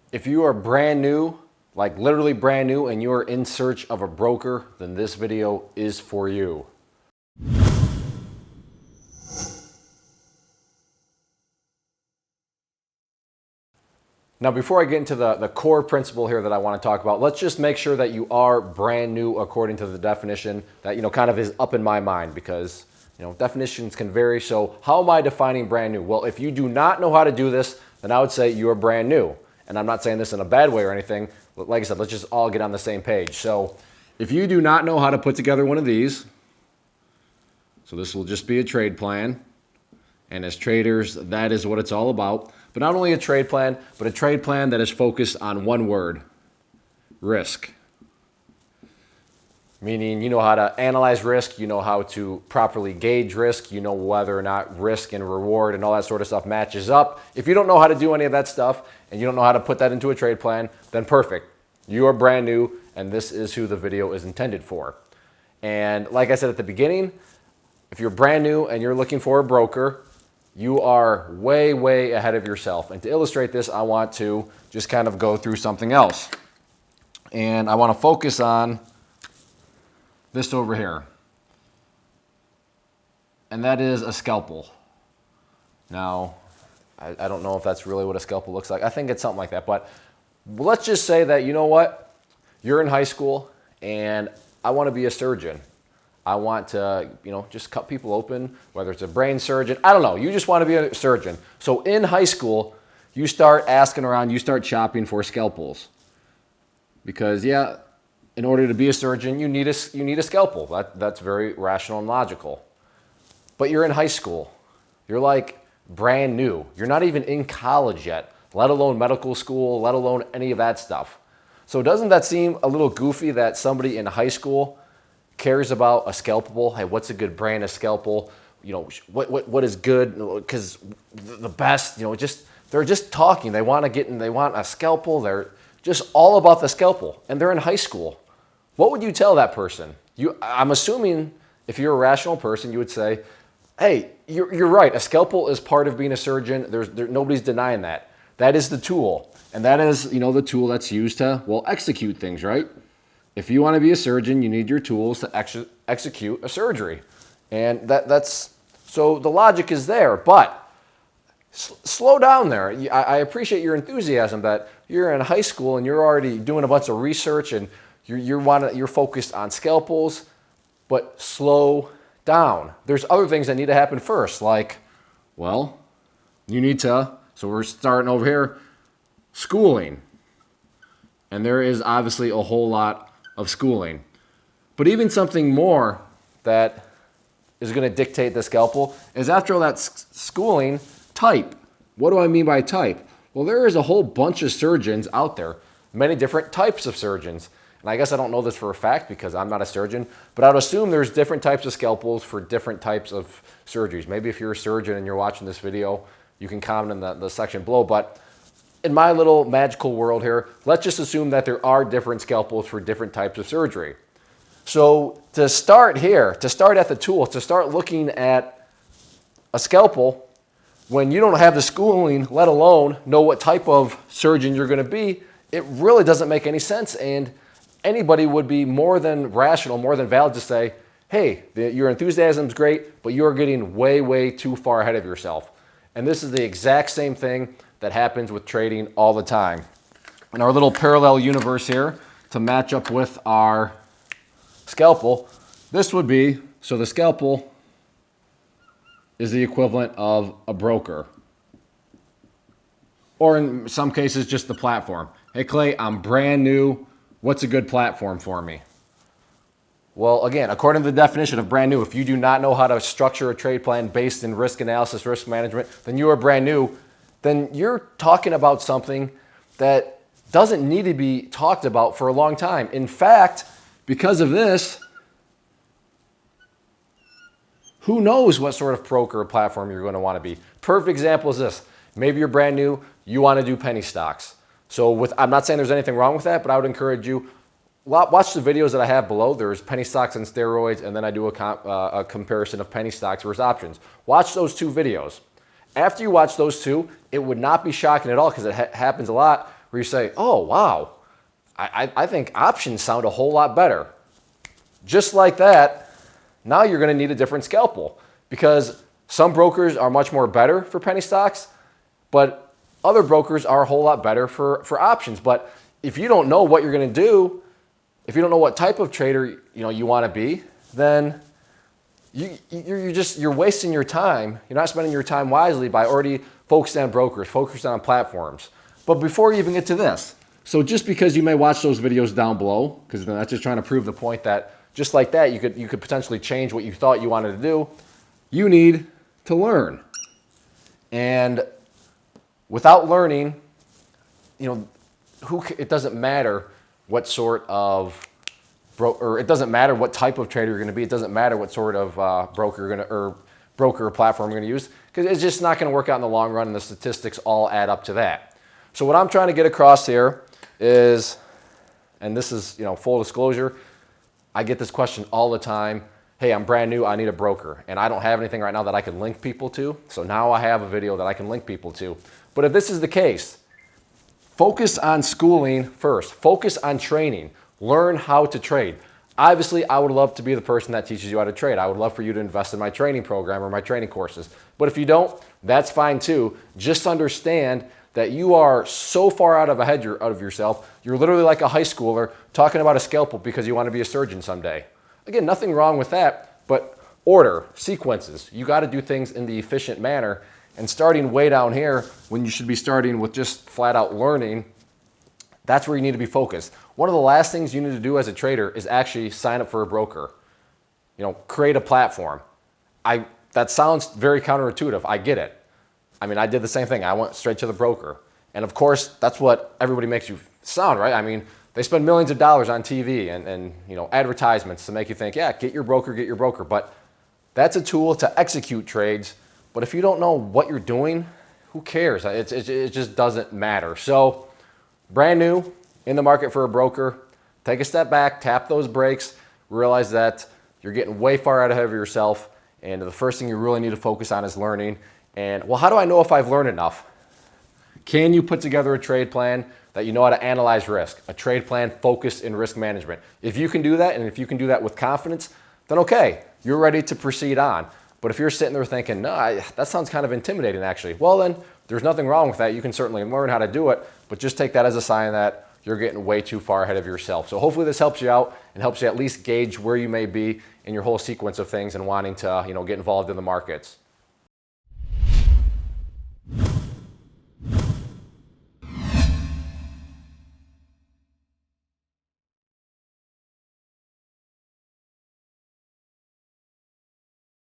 If you are brand new, like literally brand new, and you are in search of a broker, then this video is for you. Now, before I get into the core principle here that I want to talk about, let's just make sure that you are brand new according to the definition that, kind of is up in my mind, because, definitions can vary. So how am I defining brand new? Well, if you do not know how to do this, then I would say you are brand new. And I'm not saying this in a bad way or anything. Like I said, let's just all get on the same page. So if you do not know how to put together one of these, so this will just be a trade plan. And as traders, that is what it's all about. But not only a trade plan, but a trade plan that is focused on one word: risk. Meaning you know how to analyze risk, you know how to properly gauge risk, you know whether or not risk and reward and all that sort of stuff matches up. If you don't know how to do any of that stuff and you don't know how to put that into a trade plan, then perfect. You are brand new, and this is who the video is intended for. And like I said at the beginning, if you're brand new and you're looking for a broker, you are way, way ahead of yourself. And to illustrate this, I want to just kind of go through something else. And I want to focus on this over here. And that is a scalpel. Now, I don't know if that's really what a scalpel looks like. I think it's something like that. But let's just say that, you know what? You're in high school and I want to be a surgeon. I want to, just cut people open, whether it's a brain surgeon. I don't know. You just want to be a surgeon. So in high school, you start asking around, you start shopping for scalpels. Because, in order to be a surgeon, you need a scalpel. That's very rational and logical. But you're in high school. You're like brand new. You're not even in college yet, let alone medical school, let alone any of that stuff. So doesn't that seem a little goofy that somebody in high school cares about a scalpel? Hey, what's a good brand of scalpel? What is good? Because the best, they're just talking. They want a scalpel. They're just all about the scalpel, and they're in high school. What would you tell that person? I'm assuming if you're a rational person, you would say, hey, you're right. A scalpel is part of being a surgeon. Nobody's denying that. That is the tool, and that is the tool that's used to execute things, right? If you want to be a surgeon, you need your tools to execute a surgery. And so the logic is there, but slow down there. I appreciate your enthusiasm that you're in high school and you're already doing a bunch of research and you're focused on scalpels, but slow down. There's other things that need to happen first, like, so we're starting over here, schooling. And there is obviously a whole lot of schooling. But even something more that is going to dictate the scalpel is, after all that schooling, type. What do I mean by type? Well, there is a whole bunch of surgeons out there, many different types of surgeons. And I guess I don't know this for a fact because I'm not a surgeon, but I would assume there's different types of scalpels for different types of surgeries. Maybe if you're a surgeon and you're watching this video, you can comment in the section below. But in my little magical world here, let's just assume that there are different scalpels for different types of surgery. So to start here, to start at the tool, to start looking at a scalpel, when you don't have the schooling, let alone know what type of surgeon you're going to be, it really doesn't make any sense. And anybody would be more than rational, more than valid to say, hey, your enthusiasm is great, but you're getting way, way too far ahead of yourself. And this is the exact same thing that happens with trading all the time. In our little parallel universe here, to match up with our scalpel, this would be, so the scalpel is the equivalent of a broker. Or in some cases, just the platform. Hey Clay, I'm brand new. What's a good platform for me? Well, again, according to the definition of brand new, if you do not know how to structure a trade plan based in risk analysis, risk management, then you are brand new. Then you're talking about something that doesn't need to be talked about for a long time. In fact, because of this, who knows what sort of broker or platform you're going to want to be. Perfect example is this. Maybe you're brand new, you want to do penny stocks. So I'm not saying there's anything wrong with that, but I would encourage you, watch the videos that I have below. There's penny stocks and steroids, and then I do a comparison of penny stocks versus options. Watch those two videos. After you watch those two, it would not be shocking at all, because it happens a lot, where you say, oh, wow, I think options sound a whole lot better. Just like that, now you're going to need a different scalpel, because some brokers are much more better for penny stocks, but other brokers are a whole lot better for options. But if you don't know what you're going to do, if you don't know what type of trader you want to be, then you're wasting your time. You're not spending your time wisely by already focusing on brokers, focusing on platforms. But before you even get to this, so just because you may watch those videos down below, because that's just trying to prove the point that just like that, you could potentially change what you thought you wanted to do, you need to learn. And without learning, it doesn't matter what sort of or it doesn't matter what type of trader you're going to be. It doesn't matter what sort of broker or platform you're going to use, because it's just not going to work out in the long run, and the statistics all add up to that. So what I'm trying to get across here is, and this is full disclosure, I get this question all the time. Hey, I'm brand new, I need a broker, and I don't have anything right now that I can link people to. So now I have a video that I can link people to. But if this is the case, focus on schooling first. Focus on training. Learn how to trade. Obviously, I would love to be the person that teaches you how to trade. I would love for you to invest in my training program or my training courses. But if you don't, that's fine too. Just understand that you are so far out of yourself. You're literally like a high schooler talking about a scalpel because you want to be a surgeon someday. Again, nothing wrong with that, but order, sequences. You got to do things in the efficient manner. And starting way down here, when you should be starting with just flat out learning, that's where you need to be focused. One of the last things you need to do as a trader is actually sign up for a broker. Create a platform. That sounds very counterintuitive. I get it. I did the same thing. I went straight to the broker. And of course, that's what everybody makes you sound, right? They spend millions of dollars on TV and advertisements to make you think, yeah, get your broker. But that's a tool to execute trades. But if you don't know what you're doing, who cares? It just doesn't matter. So, brand new, in the market for a broker, take a step back, tap those brakes, realize that you're getting way far out ahead of yourself, and the first thing you really need to focus on is learning. And, well, how do I know if I've learned enough? Can you put together a trade plan that you know how to analyze risk, a trade plan focused in risk management? If you can do that, and if you can do that with confidence, then okay, you're ready to proceed on. But if you're sitting there thinking, no, that sounds kind of intimidating actually, well then, there's nothing wrong with that. You can certainly learn how to do it, but just take that as a sign that you're getting way too far ahead of yourself. So hopefully this helps you out and helps you at least gauge where you may be in your whole sequence of things and wanting to get involved in the markets.